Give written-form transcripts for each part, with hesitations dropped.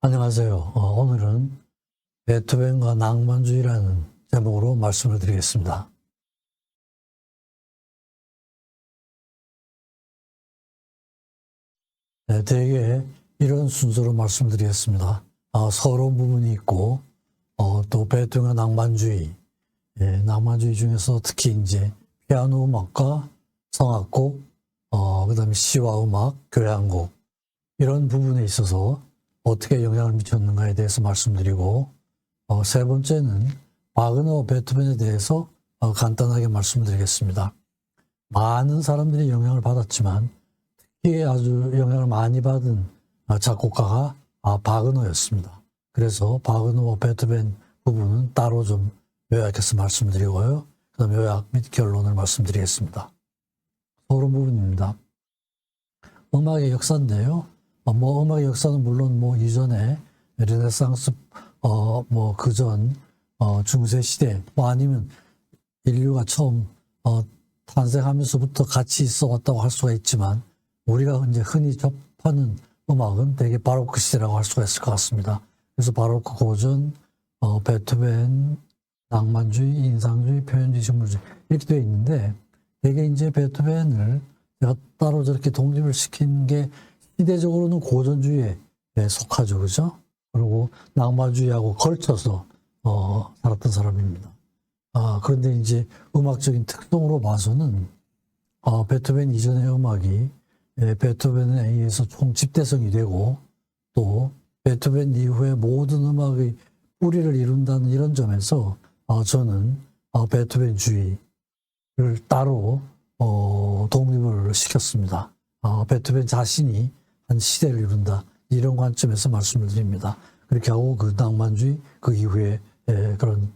안녕하세요. 오늘은 베토벤과 낭만주의라는 제목으로 말씀을 드리겠습니다. 네, 대개 이런 순서로 말씀드리겠습니다. 서론 부분이 있고, 또 베토벤과 낭만주의, 낭만주의 중에서 특히 이제 피아노 음악과 성악곡, 그 다음에 시와 음악, 교향곡, 이런 부분에 있어서 어떻게 영향을 미쳤는가에 대해서 말씀드리고, 세 번째는 바그너, 베토벤에 대해서 간단하게 말씀드리겠습니다. 많은 사람들이 영향을 받았지만 특히 아주 영향을 많이 받은 작곡가가 바그너였습니다. 그래서 바그너와 베토벤 부분은 따로 좀 요약해서 말씀드리고요. 그 다음에 요약 및 결론을 말씀드리겠습니다. 서론 부분입니다. 음악의 역사인데요. 음악의 역사는 물론 이전에 르네상스, 그전, 중세시대, 아니면 인류가 처음, 탄생하면서부터 같이 있어 왔다고 할 수가 있지만, 우리가 이제 흔히 접하는 음악은 되게 바로크 시대라고 할 수가 있을 것 같습니다. 그래서 바로크 고전, 베토벤, 낭만주의, 인상주의, 표현주의, 식물주의, 이렇게 되어 있는데, 되게 이제 베토벤을 제가 따로 저렇게 독립을 시킨 게 시대적으로는 고전주의에 속하죠. 그죠? 그리고 낭만주의하고 걸쳐서 살았던 사람입니다. 그런데 이제 음악적인 특성으로 봐서는 베토벤 이전의 음악이 베토벤에 의해서 총집대성이 되고, 또 베토벤 이후에 모든 음악의 뿌리를 이룬다는 이런 점에서 저는 베토벤주의를 따로 독립을 시켰습니다. 베토벤 자신이 한 시대를 이룬다, 이런 관점에서 말씀을 드립니다. 그렇게 하고 그 낭만주의, 그 이후에 그런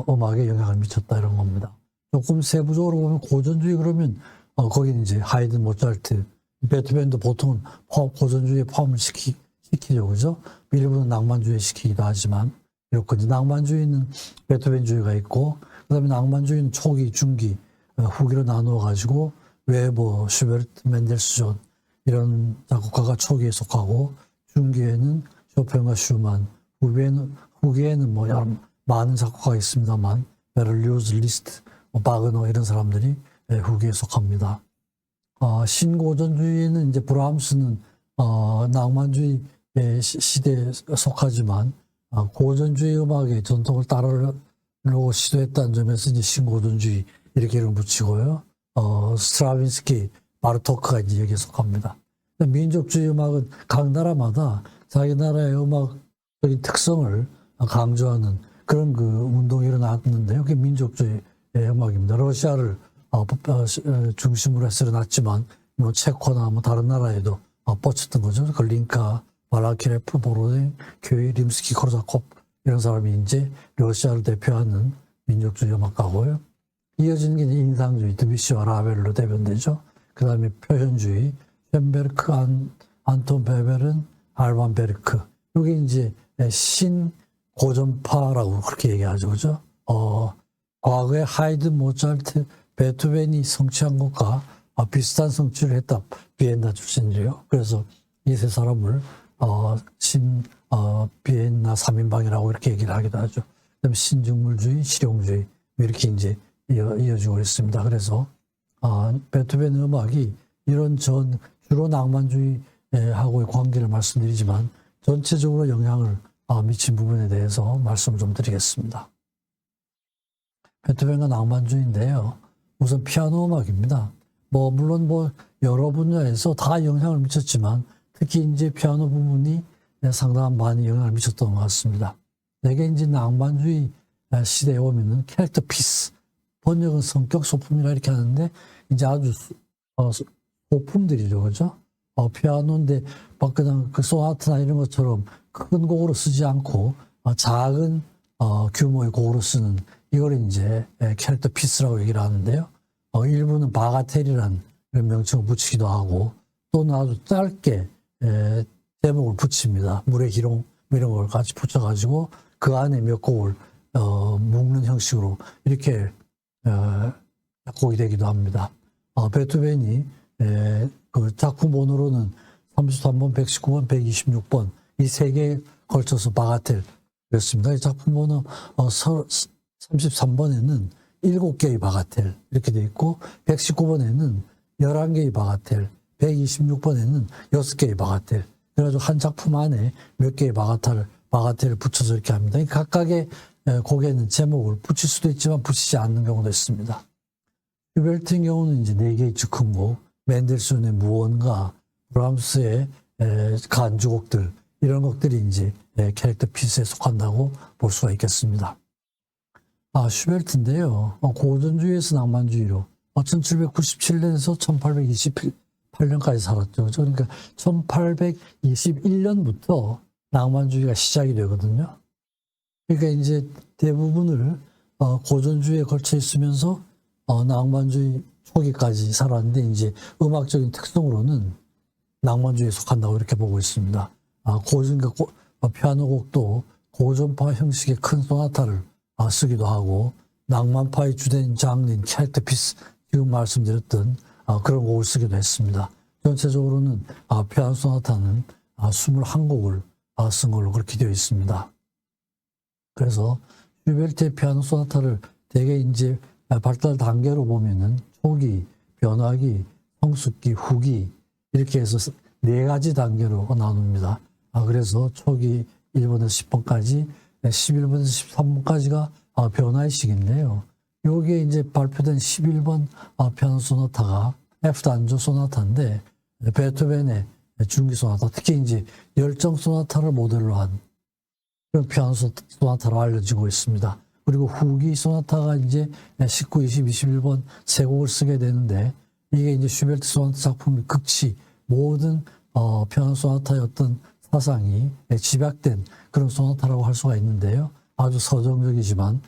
음악에 영향을 미쳤다, 이런 겁니다. 조금 세부적으로 보면 고전주의 그러면 거기는 이제 하이든, 모차르트, 베토벤도 보통은 고전주의에 포함을 시키죠, 그죠? 일부는 낭만주의에 시키기도 하지만, 이렇게 이제 낭만주의는 베토벤주의가 있고, 그다음에 낭만주의는 초기, 중기, 후기로 나누어 가지고 웨버, 슈베르트, 멘델스존 이런 작곡가가 초기에 속하고, 중기에는 쇼팽과 슈만, 후기에는 여러 많은 작곡가가 있습니다만 베를리오즈, 리스트, 바그너 이런 사람들이 후기에 속합니다. 신고전주의는 이제 브람스는 낭만주의 시대에 속하지만 고전주의 음악의 전통을 따르려고 시도했다는 점에서 이제 신고전주의 이렇게 이름 붙이고요. 스트라빈스키, 바르토크가 이제 여기에 속합니다. 민족주의 음악은 각 나라마다 자기 나라의 음악적인 특성을 강조하는 그런 그 운동이 일어났는데요. 그게 민족주의 음악입니다. 러시아를 중심으로 해서 일어났지만, 체코나 다른 나라에도 뻗쳤던 거죠. 글린카, 발라키레프, 보로딘, 교이, 림스키, 코르자콥 이런 사람이 이제 러시아를 대표하는 민족주의 음악가고요. 이어지는 게 인상주의, 드뷔시와 라벨로 대변되죠. 그 다음에 표현주의, 쇤베르크, 안톤 베베른, 알반 베르크. 이게 이제 신고전파라고 그렇게 얘기하죠. 그죠? 과거에 하이든, 모차르트, 베토벤이 성취한 것과 비슷한 성취를 했다. 비엔나 출신이래요. 그래서 이 세 사람을 비엔나 3인방이라고 이렇게 얘기를 하기도 하죠. 그다음에 신중물주의, 실용주의 이렇게 이제 이어지고 있습니다. 그래서 베토벤 음악이 이런 주로 낭만주의하고의 관계를 말씀드리지만 전체적으로 영향을 미친 부분에 대해서 말씀을 좀 드리겠습니다. 베토벤과 낭만주의인데요. 우선 피아노 음악입니다. 물론 여러 분야에서 다 영향을 미쳤지만 특히 이제 피아노 부분이 상당한 많이 영향을 미쳤던 것 같습니다. 대개 이제 낭만주의 시대에 오면은 캐릭터 피스, 번역은 성격 소품이라 이렇게 하는데 이제 아주 소품들이죠, 그죠? 피아노인데 그냥 그 소나트나 이런 것처럼 큰 곡으로 쓰지 않고 작은 규모의 곡으로 쓰는 이걸 이제 캐릭터 피스라고 얘기를 하는데요. 일부는 바가텔이라는 이런 명칭을 붙이기도 하고, 또는 아주 짧게 제목을 붙입니다. 물의 기록 이런 걸 같이 붙여가지고 그 안에 몇 곡을 묶는 형식으로 이렇게 작곡이 되기도 합니다. 베토벤이 그 작품 번호로는 33번, 119번, 126번 이 세 개에 걸쳐서 바가텔이었습니다. 이 작품 번호 33번에는 7개의 바가텔 이렇게 돼 있고 119번에는 11개의 바가텔, 126번에는 6개의 바가텔. 그래가지고 한 작품 안에 몇 개의 바가텔을 붙여서 이렇게 합니다. 각각의 곡에는 제목을 붙일 수도 있지만 붙이지 않는 경우도 있습니다. 슈베르트의 경우는 이제 4개의 즉흥곡, 맨델스존의 무언가, 브람스의 간주곡들, 이런 곡들이 이제 캐릭터 피스에 속한다고 볼 수가 있겠습니다. 슈베르트인데요. 고전주의에서 낭만주의로 1797년에서 1828년까지 살았죠. 그러니까 1821년부터 낭만주의가 시작이 되거든요. 그러니까 이제 대부분을 고전주의에 걸쳐 있으면서 낭만주의 초기까지 살았는데 이제 음악적인 특성으로는 낭만주의에 속한다고 이렇게 보고 있습니다. 피아노 곡도 고전파 형식의 큰 소나타를 쓰기도 하고 낭만파의 주된 장르인 캐릭터 피스, 지금 말씀드렸던 그런 곡을 쓰기도 했습니다. 전체적으로는 피아노 소나타는 21곡을 쓴 걸로 그렇게 되어 있습니다. 그래서 슈베르트의 피아노 소나타를 대개 이제 발달 단계로 보면은 초기, 변화기, 성숙기, 후기 이렇게 해서 4가지 단계로 나눕니다. 그래서 초기 1번에서 10번까지, 11번에서 13번까지가 변화의 시기인데요. 여기에 이제 발표된 11번 피아노 소나타가 F 단조 소나타인데 베토벤의 중기 소나타, 특히 이제 열정 소나타를 모델로 한 그런 피아노 소나타로 알려지고 있습니다. 그리고 후기 소나타가 이제 19, 20, 21번 세 곡을 쓰게 되는데 이게 이제 슈베르트 소나타 작품의 극치 모든 피아노 소나타의 어떤 사상이 집약된 그런 소나타라고 할 수가 있는데요. 아주 서정적이지만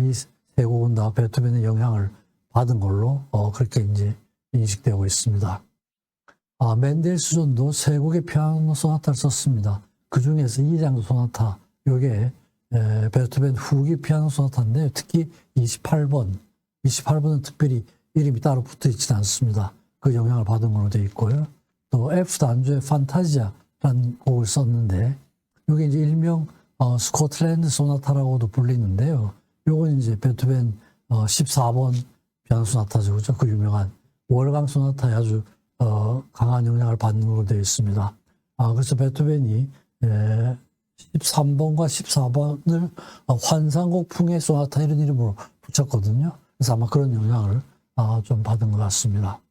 이 세 곡은 다 베토벤의 영향을 받은 걸로 그렇게 이제 인식되고 있습니다. 맨델스존도 세 곡의 피아노 소나타를 썼습니다. 그 중에서 2장조 소나타, 요게 베토벤 후기 피아노 소나타인데 특히 28번은 특별히 이름이 따로 붙어 있지는 않습니다. 그 영향을 받은 걸로 되어 있고요. 또 F 단조의 판타지아라는 곡을 썼는데 이게 이제 일명 스코틀랜드 소나타라고도 불리는데요. 요건 이제 베토벤 14번 피아노 소나타죠. 그렇죠? 그 유명한 월강 소나타에 아주 강한 영향을 받는 걸로 되어 있습니다. 그래서 베토벤이 13번과 14번을 환상곡풍의 소나타 이런 이름으로 붙였거든요. 그래서 아마 그런 영향을 좀 받은 것 같습니다.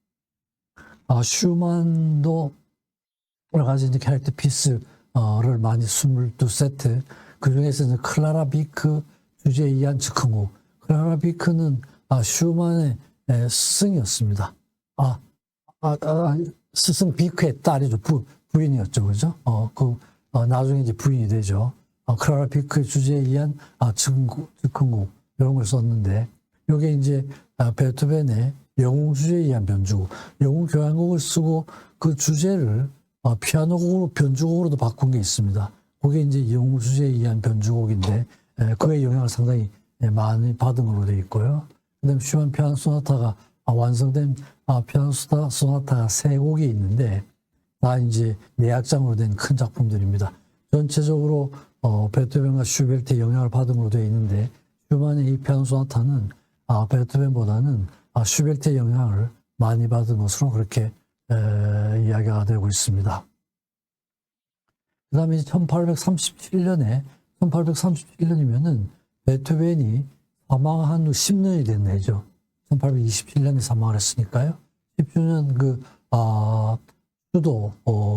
슈만도 여러 가지 이제 캐릭터 피스를 많이 22세트, 그 중에서 이제 클라라 비크 주제에 의한 즉흥곡. 클라라 비크는 슈만의 스승이었습니다. 스승 비크의 딸이죠. 부인이었죠. 그죠? 나중에 이제 부인이 되죠. 클라라 비크의 주제에 의한 즉흥곡 이런 걸 썼는데 요게 이제 베토벤의 영웅 주제에 의한 변주곡, 영웅 교향곡을 쓰고 그 주제를 피아노 곡으로 변주곡으로도 바꾼 게 있습니다. 그게 이제 영웅 주제에 의한 변주곡인데 그의 영향을 상당히 많이 받은 걸로 되어 있고요. 그다음 슈만 피아노 소나타가 완성된 피아노 소나타가 3곡이 있는데 다 이제 내악장으로 된 큰 작품들입니다. 전체적으로 베토벤과 슈베르트의 영향을 받은 걸로 되어 있는데 슈만의 이 피아노 소나타는 베토벤보다는 슈베르트의 영향을 많이 받은 것으로 그렇게 이야기가 되고 있습니다. 그 다음에 1837년이면은 베토벤이 사망한 후 10년이 된 해죠. 1827년에 사망을 했으니까요. 10주년 수도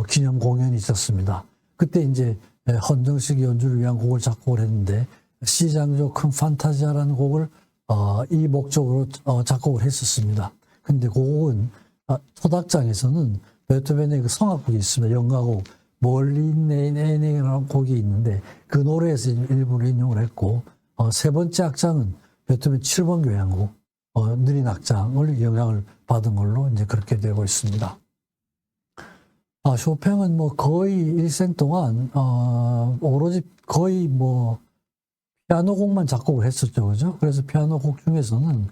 기념 공연이 있었습니다. 그때 이제 헌정식 연주를 위한 곡을 작곡을 했는데 C장조 큰 판타지아라는 곡을 이 목적으로 작곡을 했었습니다. 근데 그 곡은 초dak장에서는 베토벤의 그 성악곡이 있습니다. 연가곡 멀리 네네네라는 곡이 있는데 그 노래에서 일부를 인용을 했고 세 번째 악장은 베토벤 7번 교향곡 느린 악장을 영향을 받은 걸로 이제 그렇게 되고 있습니다. 쇼팽은 뭐 거의 일생 동안 오로지 거의 뭐 피아노 곡만 작곡을 했었죠, 그죠? 그래서 피아노 곡 중에서는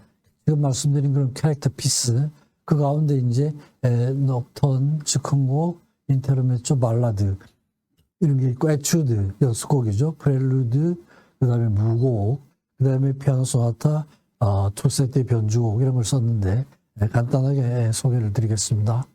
지금 말씀드린 그런 캐릭터 피스 그 가운데 이제 넉턴, 즉흥곡, 인테르메초, 발라드 이런 게 있고, 에추드, 연습곡이죠. 프렐루드, 그 다음에 무곡, 그 다음에 피아노 소나타, 투세트 변주곡, 이런 걸 썼는데, 간단하게 소개를 드리겠습니다.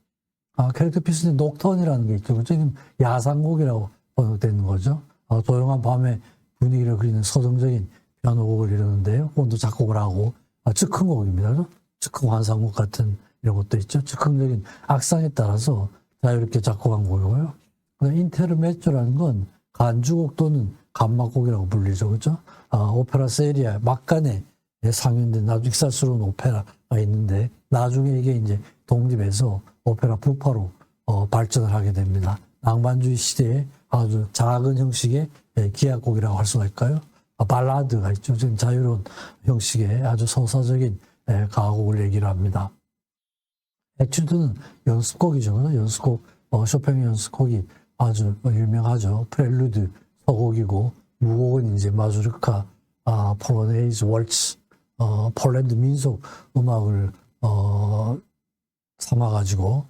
캐릭터 피스는 녹턴이라는 게 있죠. 지금 야상곡이라고 번역되는 거죠. 조용한 밤에 분위기를 그리는 서정적인 피아노 곡을 이루는데요. 그것도 작곡을 하고, 즉흥곡입니다. 즉흥 환상곡 같은 이런 것도 있죠. 즉흥적인 악상에 따라서 자유롭게 작곡한 곡이고요. 인테르메조라는 건 간주곡 또는 감막곡이라고 불리죠. 그죠? 오페라 세리아, 막간에 상연된 아주 익살스러운 오페라가 있는데, 나중에 이게 이제 독립해서 오페라 부파로 발전을 하게 됩니다. 낭만주의 시대에 아주 작은 형식의 기악곡이라고 할 수가 있을까요? 발라드가 있죠. 지금 자유로운 형식의 아주 서사적인 가곡을 얘기를 합니다. 에튜드는 연습곡이죠. 연습곡, 쇼팽의 연습곡이 아주 유명하죠. 프렐루드 서곡이고, 무곡은 이제 마주르카, 폴로네이즈, 월츠, 폴란드 민속 음악을 삼아가지고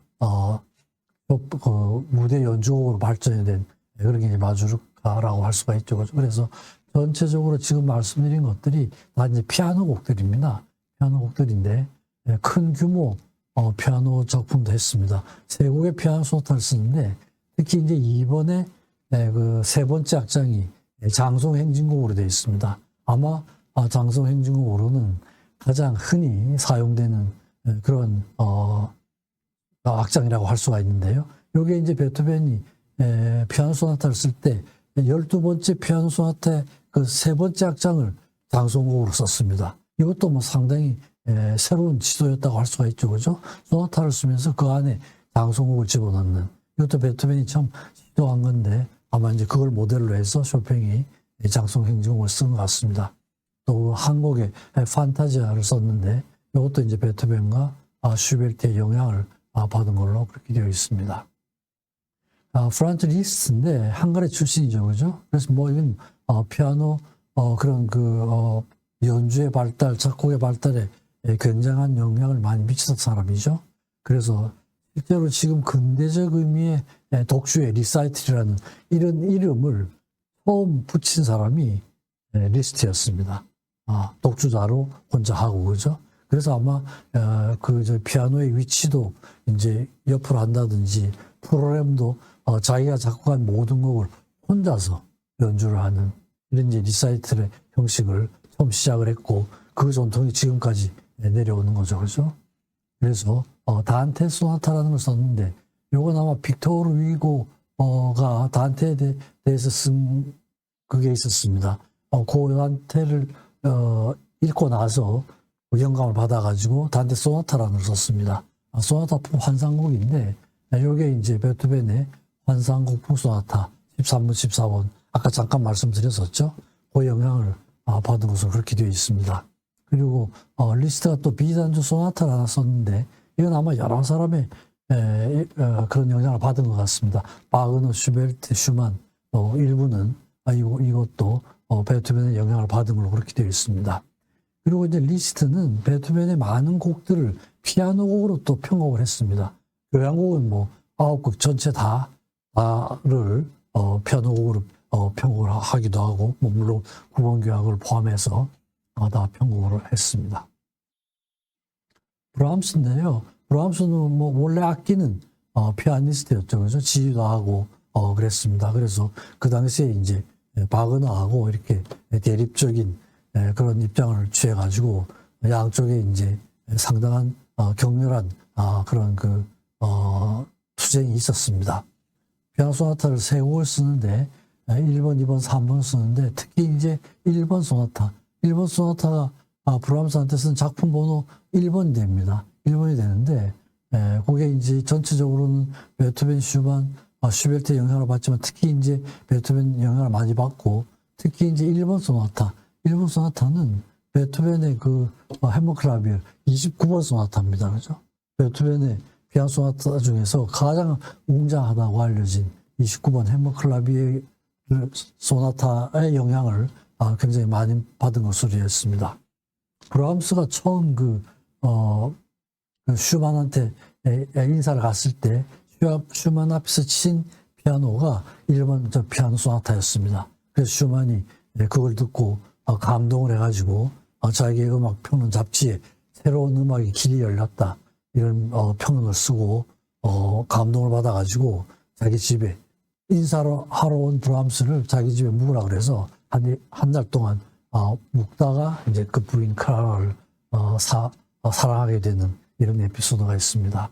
무대 연주곡으로 발전이 된 그런 게 이제 마주르카라고 할 수가 있죠. 그래서 전체적으로 지금 말씀드린 것들이 다 이제 피아노 곡들입니다. 피아노 곡들인데 큰 규모 피아노 작품도 했습니다. 세 곡의 피아노 소나타를 쓰는데 특히 이제 이번에 그 세 번째 악장이 장송 행진곡으로 되어 있습니다. 아마 장송 행진곡으로는 가장 흔히 사용되는 그런 악장이라고 할 수가 있는데요. 이게 이제 베토벤이 피아노 소나타를 쓸 때 12번째 피아노 소나타의 그 세 번째 악장을 장송곡으로 썼습니다. 이것도 뭐 상당히 새로운 지도였다고 할 수가 있죠. 그죠? 소나타를 쓰면서 그 안에 장송곡을 집어넣는, 이것도 베토벤이 참 시도한 건데 아마 이제 그걸 모델로 해서 쇼팽이 장송 행진곡을 쓴 것 같습니다. 또 한 곡의 판타지아를 썼는데 이것도 이제 베토벤과 슈베르트의 영향을 받은 걸로 그렇게 되어 있습니다. 프란츠 리스트인데 헝가리 출신이죠, 그죠? 그래서 뭐 이건 피아노 그런 그 연주의 발달, 작곡의 발달에 굉장한 영향을 많이 미쳤던 사람이죠. 그래서 실제로 지금 근대적 의미의 독주의 리사이틀이라는 이런 이름을 처음 붙인 사람이 리스트였습니다. 독주자로 혼자 하고, 그죠? 그래서 아마 저 피아노의 위치도 이제 옆으로 한다든지 프로그램도 자기가 작곡한 모든 곡을 혼자서 연주를 하는 이런 이제 리사이틀의 형식을 처음 시작을 했고, 그 전통이 지금까지 내려오는 거죠, 그죠? 그래서 단테 소나타라는 걸 썼는데, 요건 아마 빅토르 위고가 단테에 대해서 쓴 그게 있었습니다. 그 단테를 읽고 나서 영감을 받아가지고 단테 소나타라는 걸 썼습니다. 소나타 환상곡인데, 요게 이제 베토벤의 환상곡 풍소나타 13번, 14번, 아까 잠깐 말씀드렸었죠? 그 영향을 받은 것으로 그렇게 되어 있습니다. 그리고 리스트가 또 비단주 소나타를 하나 썼는데, 이건 아마 여러 사람의 그런 영향을 받은 것 같습니다. 바흐너, 슈베르트, 슈만, 일부는 이것도 베토벤의 영향을 받은 걸로 그렇게 되어 있습니다. 그리고 이제 리스트는 베토벤의 많은 곡들을 피아노 곡으로 또 편곡을 했습니다. 교향곡은 뭐 9곡 전체 다를 피아노 곡으로 편곡을 하기도 하고, 뭐 물론 구본교향을 포함해서 다 편곡을 했습니다. 브람스인데요. 브람스는 뭐 원래 악기는 피아니스트였죠. 그래서 지휘도 하고 그랬습니다. 그래서 그 당시에 이제 바그너하고 이렇게 대립적인 그런 입장을 취해가지고 양쪽에 이제 상당한 격렬한 그런 그 투쟁이 있었습니다. 피아노 소나타를 세 곡을 쓰는데 1번, 2번, 3번 쓰는데 특히 이제 1번 소나타가 브람스한테 쓴 작품 번호 1번이 됩니다. 1번이 되는데 그게 이제 전체적으로는 베토벤, 슈만, 슈베르트의 영향을 받지만 특히 이제 베토벤 영향을 많이 받고, 특히 이제 1번 소나타는 베토벤의 그 헤머클라비에 29번 소나타입니다. 그죠? 베토벤의 피아노 소나타 중에서 가장 웅장하다고 알려진 29번 헤머클라비에 소나타의 영향을 굉장히 많이 받은 것으로 이해했습니다. 브람스가 처음 슈만한테 인사를 갔을 때 슈만 앞에서 친 피아노가 일반 피아노 소나타였습니다. 그래서 슈만이 그걸 듣고 감동을 해가지고 자기의 음악 평론 잡지에 새로운 음악의 길이 열렸다 이런 평론을 쓰고 감동을 받아가지고 자기 집에 인사를 하러 온 브람스를 자기 집에 묵으라 그래서 한 달 동안 묵다가 이제 그 부인 클라라를 사랑하게 되는 이런 에피소드가 있습니다.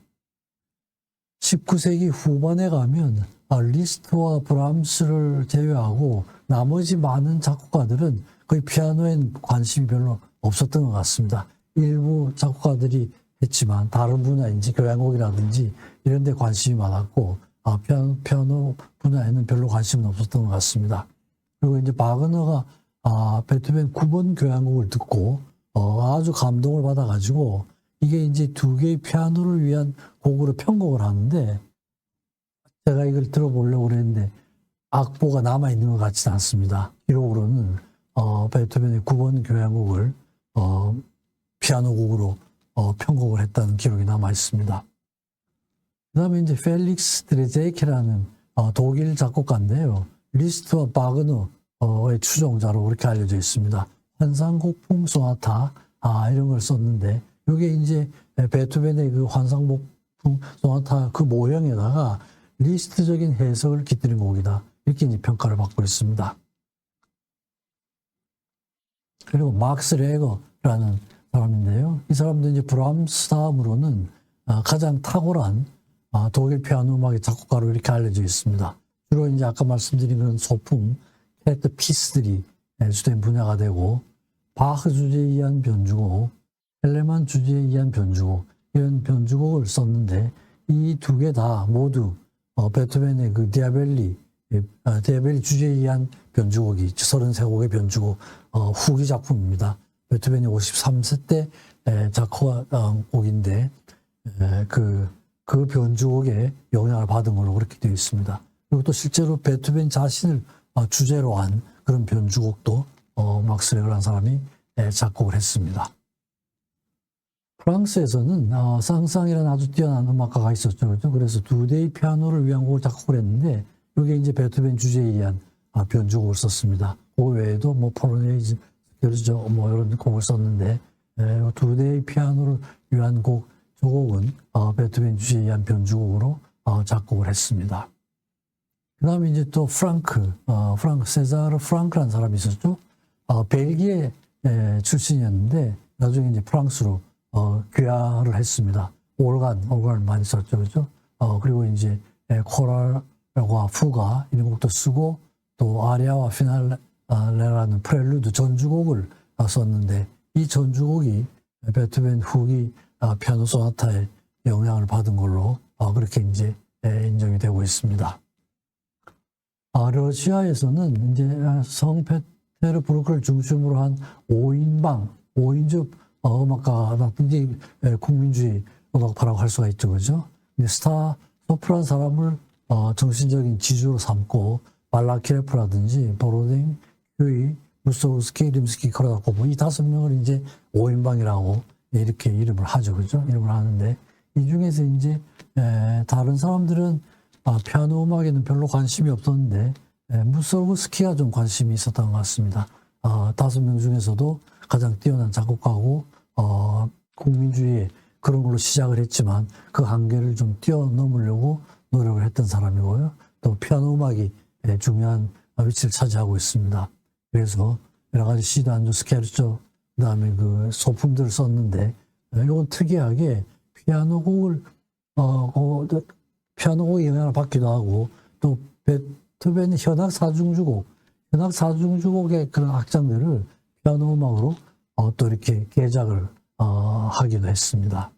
19세기 후반에 가면 리스트와 브람스를 제외하고 나머지 많은 작곡가들은 거의 피아노에는 관심이 별로 없었던 것 같습니다. 일부 작곡가들이 했지만 다른 분야인지 교향곡이라든지 이런 데 관심이 많았고 피아노 분야에는 별로 관심은 없었던 것 같습니다. 그리고 이제 바그너가 베토벤 9번 교향곡을 듣고 아주 감동을 받아가지고 이게 이제 두 개의 피아노를 위한 곡으로 편곡을 하는데 제가 이걸 들어보려고 그랬는데 악보가 남아있는 것 같지는 않습니다. 기록으로는 베토벤의 9번 교향곡을 피아노 곡으로 편곡을 했다는 기록이 남아있습니다. 그 다음에 이제 펠릭스 드레제이케라는 독일 작곡가인데요. 리스트와 바그너의 추종자로 그렇게 알려져 있습니다. 환상곡풍 소나타 이런 걸 썼는데 이게 이제 베토벤의 그 환상곡풍 소나타 그 모형에다가 리스트적인 해석을 깃들인 곡이다. 이렇게 이제 평가를 받고 있습니다. 그리고 막스 레거라는 사람인데요. 이 사람도 이제 브람스 다음으로는 가장 탁월한 독일 피아노 음악의 작곡가로 이렇게 알려져 있습니다. 주로 이제 아까 말씀드린 그런 소품, 캐릭터 피스들이 주된 분야가 되고 바흐 주제에 의한 변주곡, 헬레만 주제에 의한 변주곡 이런 변주곡을 썼는데 이 두 개 다 모두 베토벤의 그 디아벨리 주제에 의한 변주곡이 33곡의 변주곡 후기 작품입니다. 베토벤이 53세 때 작곡한 곡인데 그 변주곡에 영향을 받은 걸로 그렇게 되어 있습니다. 그리고 또 실제로 베토벤 자신을 주제로 한 그런 변주곡도 막스 레거라는 사람이 작곡을 했습니다. 프랑스에서는 쌍쌍이라는 아주 뛰어난 음악가가 있었죠. 그렇죠? 그래서 두 대의 피아노를 위한 곡을 작곡을 했는데 이게 이제 베토벤 주제에 의한 변주곡을 썼습니다. 그 외에도 뭐 폴로네이즈, 그렇죠? 뭐 이런 곡을 썼는데 두 대의 피아노를 위한 곡, 저 곡은 베토벤 주제에 의한 변주곡으로 작곡을 했습니다. 그 다음에 이제 또 세자르 프랑크라는 사람이 있었죠. 벨기에 출신이었는데 나중에 이제 프랑스로 귀화를 했습니다. 오르간을 많이 썼죠, 그렇죠? 그리고 이제 코랄과 푸가 이런 곡도 쓰고 또 아리아와 피날레라는 프렐루드 전주곡을 썼는데 이 전주곡이 베토벤 후기 피아노 소나타에 영향을 받은 걸로 그렇게 이제 인정이 되고 있습니다. 러시아에서는 이제 성페테르부르크를 중심으로 한 5인조 음악가라든지 국민주의 음악파라고 할 수가 있죠, 그죠? 스타 소프란 사람을 정신적인 지주로 삼고 발라키레프라든지 보로딘, 휴이, 무소우스키, 림스키, 코라다코브 이 5명을 이제 5인방이라고 이렇게 이름을 하죠, 그죠? 이름을 하는데 이 중에서 이제 다른 사람들은 피아노 음악에는 별로 관심이 없었는데 무소우스키가 좀 관심이 있었던 것 같습니다. 5명 중에서도 가장 뛰어난 작곡가고 국민주의의 그런 걸로 시작을 했지만 그 한계를 좀 뛰어넘으려고 노력을 했던 사람이고요. 또 피아노 음악이 중요한 위치를 차지하고 있습니다. 그래서 여러 가지 시단조, 스케르초, 그다음에 그 소품들을 썼는데 이건 특이하게 피아노곡의 영향을 받기도 하고 또 베토벤의 현악 사중주곡의 그런 악장들을 피아노 음악으로 또 이렇게 개작을 하기도 했습니다.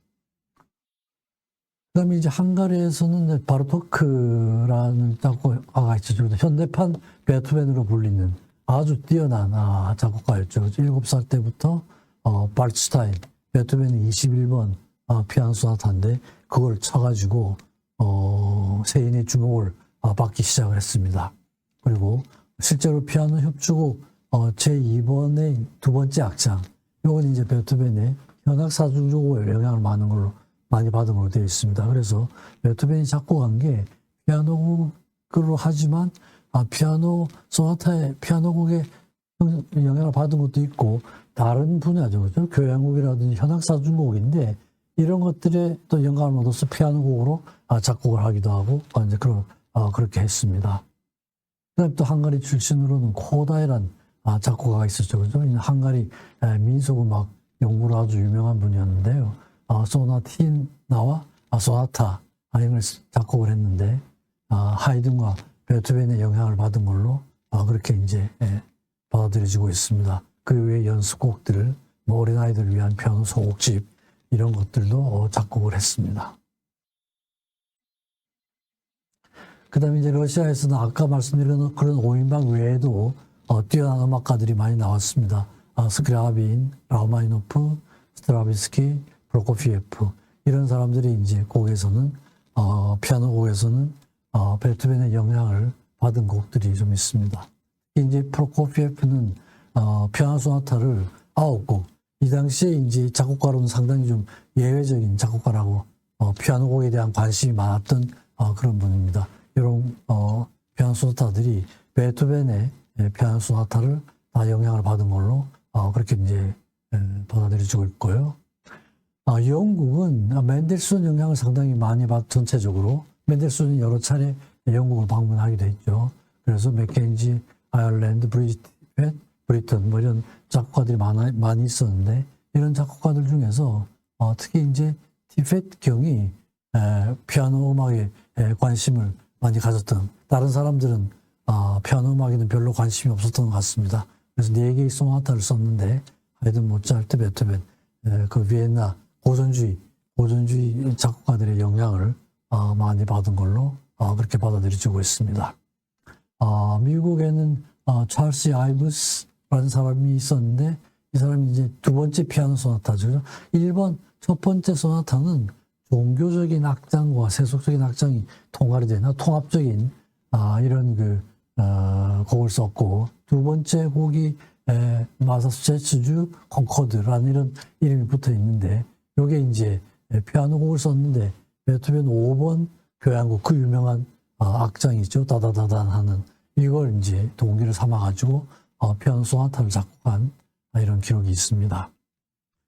그 다음에 이제 헝가리에서는 바르토크라는 작곡가가 있죠. 현대판 베토벤으로 불리는 아주 뛰어난 작곡가였죠. 7살 때부터 발츠타인, 베토벤의 21번 피아노 소나타인데 그걸 쳐가지고 세인의 주목을 받기 시작을 했습니다. 그리고 실제로 피아노 협주곡 제2번의 두 번째 악장, 이건 이제 베토벤의 현악 사중주곡에 영향을 많이 받은 걸로 되어 있습니다. 그래서 베토벤이 작곡한 게 피아노 그로 하지만 피아노 소나타의 피아노 곡에 영향을 받은 것도 있고 다른 분야죠, 그죠? 교향곡이라든지 현악사중곡인데 이런 것들에 또 영감을 얻어서 피아노 곡으로 작곡을 하기도 하고 이제 그렇게 했습니다. 그다음 또 헝가리 출신으로는 코다이란 작곡가가 있었죠, 그죠? 헝가리 민속음악 연구로 아주 유명한 분이었는데요. 소나티나와 소나타 이걸 작곡을 했는데 하이든과 베토벤의 영향을 받은 걸로 그렇게 이제 받아들여지고 있습니다. 그 외에 연습곡들, 어린아이들을 위한 피아노 소곡집 이런 것들도 작곡을 했습니다. 그 다음에 이제 러시아에서는 아까 말씀드린 그런 5인방 외에도 뛰어난 음악가들이 많이 나왔습니다. 스크리아빈, 라흐마니노프, 스트라빈스키, 프로코피에프 이런 사람들이 이제 곡에서는 피아노 곡에서는 베토벤의 영향을 받은 곡들이 좀 있습니다. 이제 프로코피에프는 피아노 소나타를 9곡, 이 당시에 이제 작곡가로는 상당히 좀 예외적인 작곡가라고 피아노 곡에 대한 관심이 많았던 그런 분입니다. 이런 피아노 소나타들이 베토벤의 피아노 소나타를 다 영향을 받은 걸로 그렇게 이제 받아들여지고 있고요. 영국은 맨델스존 영향을 상당히 많이 받 전체적으로 맨델스존이 여러 차례 영국을 방문하기도 했죠. 그래서 맥켄지, 아일랜드, 브리튼 뭐 이런 작곡가들이 많이 있었는데 이런 작곡가들 중에서 특히 이제 티페트 경이 피아노 음악에 관심을 많이 가졌던, 다른 사람들은 피아노 음악에는 별로 관심이 없었던 것 같습니다. 그래서 4개의 소나타를 썼는데 하이든, 모차르트, 베토벤, 그 비엔나 고전주의 작곡가들의 영향을 많이 받은 걸로 그렇게 받아들여지고 있습니다. 미국에는 찰스 아이브스라는 사람이 있었는데 이 사람이 이제 두 번째 피아노 소나타죠. 1번 첫 번째 소나타는 종교적인 악장과 세속적인 악장이 통합이 되는 통합적인 이런 곡을 썼고, 두 번째 곡이 마사추세츠주 콩코드라는 이런 이름이 붙어 있는데 이게 이제 피아노 곡을 썼는데 베토벤 5번 교향곡 그 유명한 악장이 있죠. 다다다단 하는 이걸 이제 동기를 삼아가지고 피아노 소나타를 작곡한 이런 기록이 있습니다.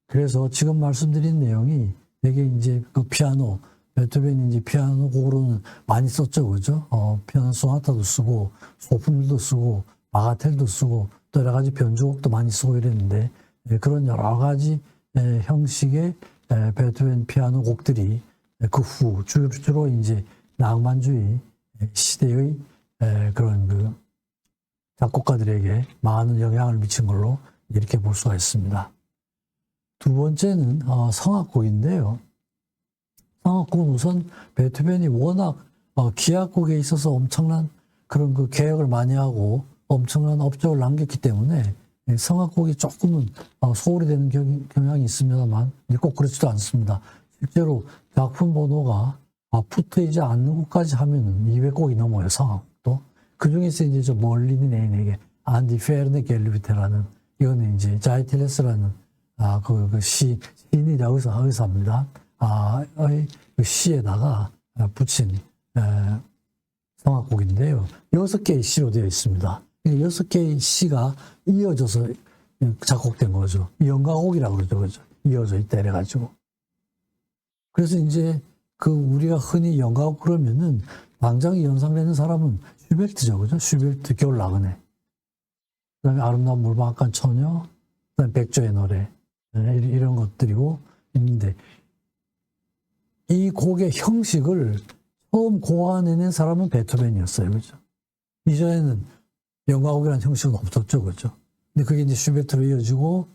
그래서 지금 말씀드린 내용이 되게 이제 그 피아노, 베토벤이 이제 피아노 곡으로는 많이 썼죠, 그죠? 피아노 소나타도 쓰고, 소품들도 쓰고, 바가텔도 쓰고, 또 여러 가지 변주곡도 많이 쓰고 이랬는데, 그런 여러 가지 형식의 베토벤 피아노 곡들이 그 후, 주로 이제 낭만주의 시대의 그런 그 작곡가들에게 많은 영향을 미친 걸로 이렇게 볼 수가 있습니다. 두 번째는 성악곡인데요. 성악곡은 우선 베토벤이 워낙 기악곡에 있어서 엄청난 그런 그 개혁을 많이 하고 엄청난 업적을 남겼기 때문에 성악곡이 조금은 소홀히 되는 경향이 있습니다만 꼭 그렇지도 않습니다. 실제로 작품 번호가 붙어있지 않는 곡까지 하면은 200곡이 넘어요, 성악곡도. 그 중에서 이제 저 멀리는 내게 안디 페르네 겔리비테라는 이거는 이제 자이틸레스라는 시인이자 의사입니다. 그 시에다가 붙인 성악곡인데요. 6개의 시로 되어 있습니다. 6개의 시가 이어져서 작곡된 거죠. 연가곡이라고 그러죠. 그죠? 이어져 있다 이래가지고. 그래서 이제 우리가 흔히 연가곡 그러면은 당장 연상되는 사람은 슈베르트죠. 그죠? 슈베르트 겨울 나그네. 그 다음에 아름다운 물방앗간 처녀, 그 다음에 백조의 노래. 이런 것들이고 있는데 이 곡의 형식을 처음 고안해낸 사람은 베토벤이었어요. 그죠? 이전에는 연가곡이라는 형식은 없었죠. 그죠? 근데 그게 이제 슈베르트로 이어지고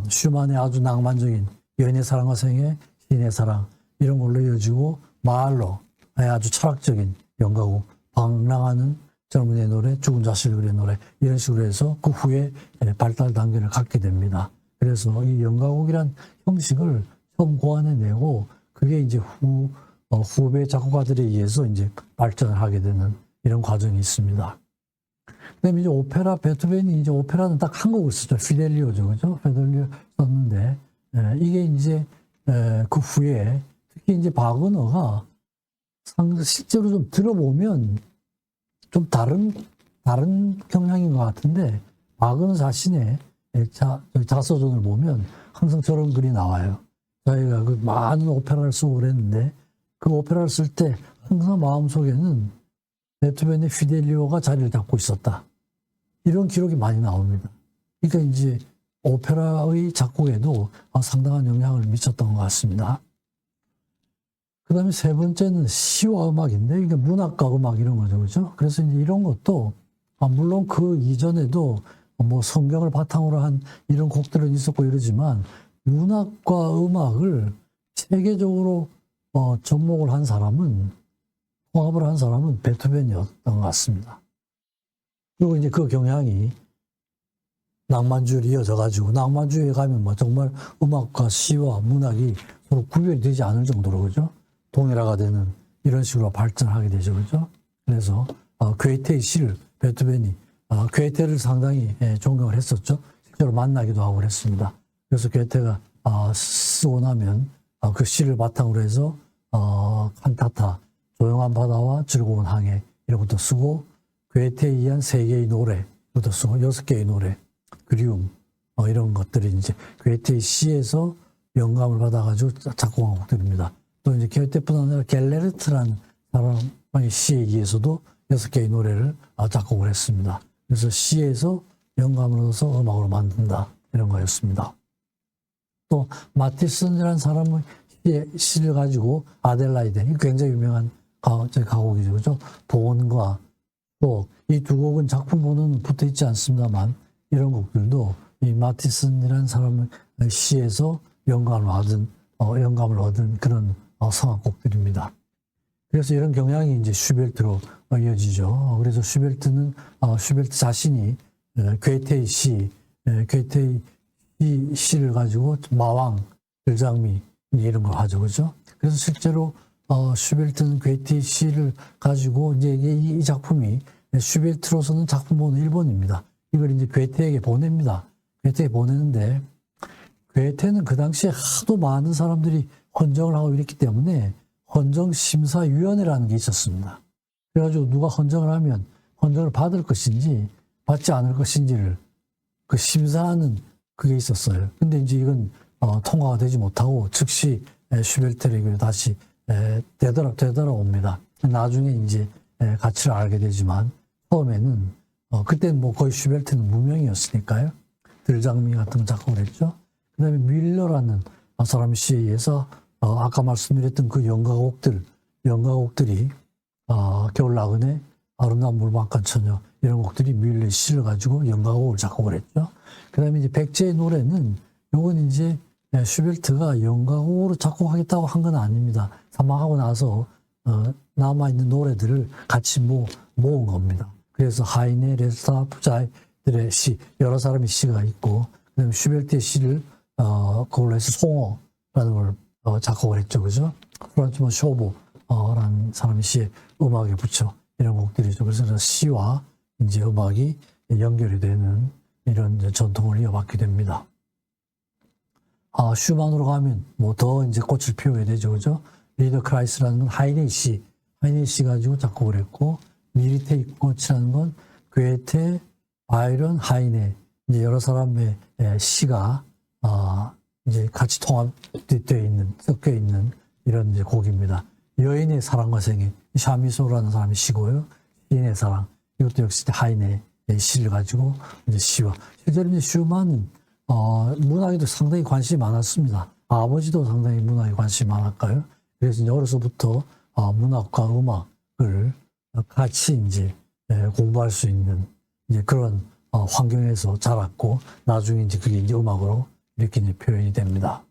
슈만의 아주 낭만적인 여인의 사랑과 생애, 시인의 사랑 이런 걸로 이어지고 마할러의 아주 철학적인 연가곡, 방랑하는 젊은이의 노래, 죽은 자식을 그린 노래 이런 식으로 해서 그 후에 발달 단계를 갖게 됩니다. 그래서 이 연가곡이란 형식을 처음 고안해내고 그게 이제 후배 작곡가들에 의해서 이제 발전을 하게 되는 이런 과정이 있습니다. 그다음에 이제 오페라, 베토벤이 이제 오페라는 딱 한 곡을 쓰죠. 피델리오죠. 그죠? 피델리오 썼는데, 이게 이제, 그 후에, 특히 이제 바그너가 실제로 좀 들어보면 좀 다른 경향인 것 같은데, 바그너 자신의 자서전을 보면 항상 저런 글이 나와요. 자기가 그 많은 오페라를 쓰고 그랬는데, 그 오페라를 쓸 때 항상 마음속에는 베토벤의 피델리오가 자리를 잡고 있었다. 이런 기록이 많이 나옵니다. 그러니까 이제 오페라의 작곡에도 상당한 영향을 미쳤던 것 같습니다. 그 다음에 세 번째는 시와 음악인데, 이게 문학과 음악 이런 거죠. 그죠? 그래서 이제 이런 것도, 물론 그 이전에도 뭐 성경을 바탕으로 한 이런 곡들은 있었고 이러지만, 문학과 음악을 세계적으로 접목을 한 사람은, 통합을 한 사람은 베토벤이었던 것 같습니다. 그리고 이제 그 경향이 낭만주의로 이어져가지고, 낭만주의에 가면 뭐 정말 음악과 시와 문학이 서로 구별이 되지 않을 정도로, 그죠? 동일화가 되는 이런 식으로 발전하게 되죠, 그죠? 그래서 괴테의 시를 베토벤이 괴테를 상당히 존경을 했었죠. 실제로 만나기도 하고 그랬습니다. 그래서 괴테가 쓰고 나면 그 시를 바탕으로 해서 칸타타, 조용한 바다와 즐거운 항해 이런 것도 쓰고, 괴테에 의한 3개의 노래 이것도 쓰고, 6개의 노래, 그리움 이런 것들이 이제 괴테의 시에서 영감을 받아가지고 작곡한 곡들입니다. 또 이제 괴테뿐 아니라 겔레르트라는 사람의 시에 의해서도 6개의 노래를 작곡을 했습니다. 그래서 시에서 영감을 얻어서 음악으로 만든다 이런 거였습니다. 또 마티슨이라는 사람의 시를 가지고 아델라이데, 굉장히 유명한 가곡이죠, 그죠? 보온과 또 이 두 곡은 작품본은 붙어 있지 않습니다만, 이런 곡들도 이 마티슨이라는 사람의 시에서 영감을 얻은 그런 성악곡들입니다. 그래서 이런 경향이 이제 슈베르트로 이어지죠. 그래서 슈베르트 자신이 괴테의 시를 가지고 마왕, 들장미 이런 걸 하죠, 그죠? 그래서 실제로 슈베르트는 괴테의 시를 가지고 이제 이 작품이 슈베르트로서는 작품본은 1번입니다. 이걸 이제 괴테에게 보냅니다. 괴테에게 보내는데, 괴테는 그 당시에 하도 많은 사람들이 헌정을 하고 이랬기 때문에 헌정심사위원회라는 게 있었습니다. 그래가지고 누가 헌정을 하면 헌정을 받을 것인지 받지 않을 것인지를 그 심사하는 그게 있었어요. 근데 이제 이건 통과가 되지 못하고 즉시 슈베르트에게 다시 되돌아옵니다. 나중에 이제 가치를 알게 되지만, 처음에는 그때는 뭐 거의 슈베르트는 무명이었으니까요. 들장미 같은 거 작곡을 했죠. 그 다음에 뮬러라는 사람의 시에 의해서 아까 말씀드렸던 그 연가곡들이 겨울 나그네, 아름다운 물방간 처녀 이런 곡들이 뮬러의 시를 가지고 연가곡을 작곡을 했죠. 그 다음에 이제 백제의 노래는 요건 이제 슈베르트가 연가곡으로 작곡하겠다고 한 건 아닙니다. 사망하고 나서 남아있는 노래들을 같이 모은 겁니다. 그래서 하이네, 레스타, 부자들의 시, 여러 사람의 시가 있고, 그 다음에 슈베르트의 시를 그걸로 해서 송어라는 걸 작곡을 했죠, 그죠? 프란츠 쇼보라는 사람의 시에 음악에 붙여 이런 곡들이죠. 그래서 시와 이제 음악이 연결이 되는 이런 전통을 이어받게 됩니다. 슈만으로 가면 뭐 더 이제 꽃을 피우게 되죠, 그죠? 리더 크라이스라는 건 하이네 시 가지고 작곡을 했고, 미리테의 꽃이라는 건 괴테, 바이런, 하이네 이제 여러 사람의 시가 이제 같이 섞여 있는 이런 이제 곡입니다. 여인의 사랑과 생애, 샤미소라는 사람이 시고요. 시인의 사랑, 이것도 역시 하이네의 시를 가지고 이제 시와, 실제로 이제 슈만은 문학에도 상당히 관심이 많았습니다. 아버지도 상당히 문학에 관심이 많았고요. 그래서 이제 어려서부터 문학과 음악을 같이 이제 공부할 수 있는 이제 그런 환경에서 자랐고, 나중에 이제 그게 이제 음악으로 이렇게 이제 표현이 됩니다.